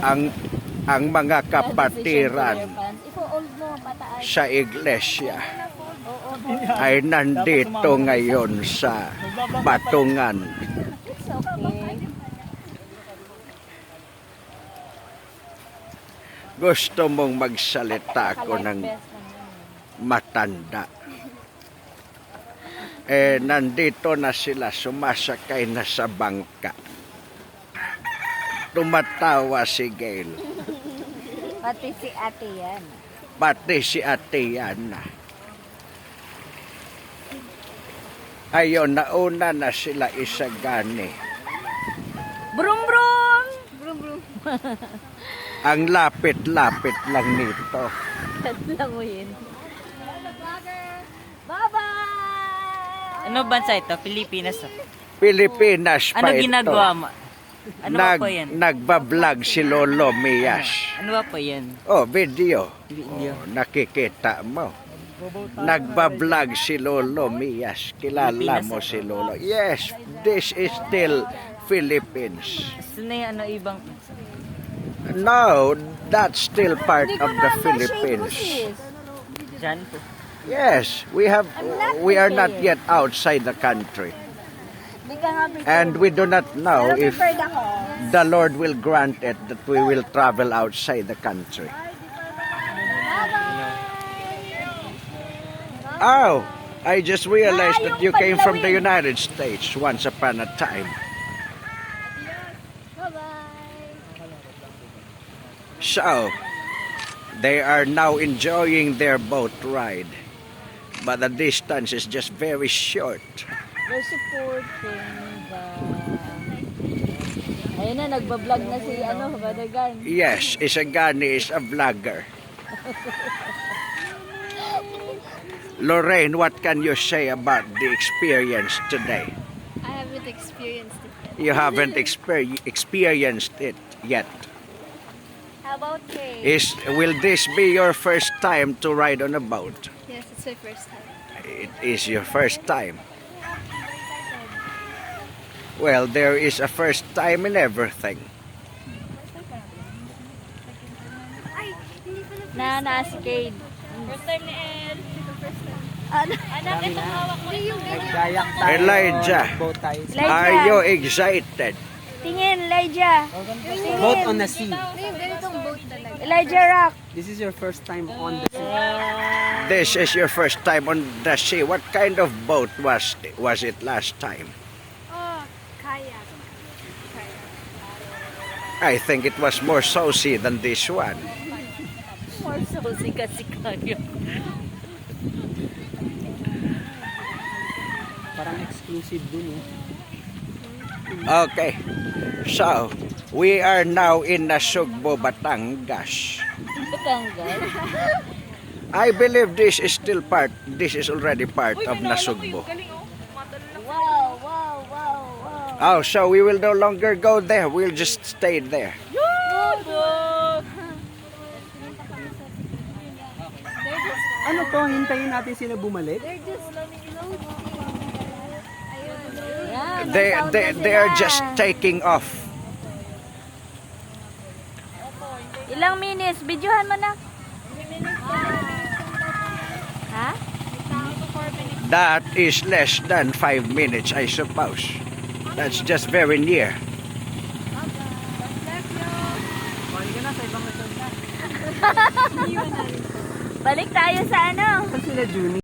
ang mga kapatiran sa iglesia ay nandito ngayon sa Patungan. Gusto mong magsalita ako ng matanda. Nandito na sila, sumasakay na sa bangka. Tumatawa si Gail. Pati si ate yan. Pati si ate yan. Ayun, nauna na sila isagani. Brum brum! Brum brum. Ang lapit-lapit lang nito. Lang mo yun. Bye-bye! Ano bansa ito? Pilipinas. Pilipinas pa Ano ito. ginagawa mo? Ano ba po yan? Nagbablog si Lolo Mias. Ano ba po yan? Oh, video. Video. Oh, nakikita mo. Nagbablog si Lolo Mias. Kilala mo si Lolo. Yes, this is still Philippines. Sino yung ano ibang... No, that's still part of the Philippines. Diyan po. Yes, we are not yet outside the country. And we do not know if the Lord will grant it that we will travel outside the country. Oh, I just realized that you came from the United States once upon a time. So, they are now enjoying their boat ride. But the distance is just very short. We're supporting the... Ayun na, nagbablog na si Patungan. Yes, Isagani is a vlogger. Lorraine, what can you say about the experience today? I haven't experienced it yet. You haven't experienced it yet. How about Kay? Will this be your first time to ride on a boat? Yes, it's my first time. It is your first time. Well, there is a first time in everything. Na-cascade. First time ni El. First time. Anak, itong hawak mo. Yung Nagdayak tayo. Elijah, are you excited? Tingin, Elijah. Boat on the sea. yung ganitong boat talaga. Elijah Rock. This is your first time on the sea. This is your first time on the sea. What kind of boat was it last time? Oh, kayak. I think it was more saucy than this one. More saucy kasi kayo. Parang exclusive dun eh. Okay, so we are now in Nasugbo, Batangas. Patungan. I believe this is already part of Nasugbo. Wow, wow, wow, wow. Oh, so we will no longer go there. We'll just stay there. Ano to? Hintayin natin sila bumalik? They're just loading. Yan, They are just taking off. Ilang minutes? Videohan mo na. Ha? That is less than 5 minutes, I suppose. That's just very near. Balik tayo sa ano? Saan sila Juni?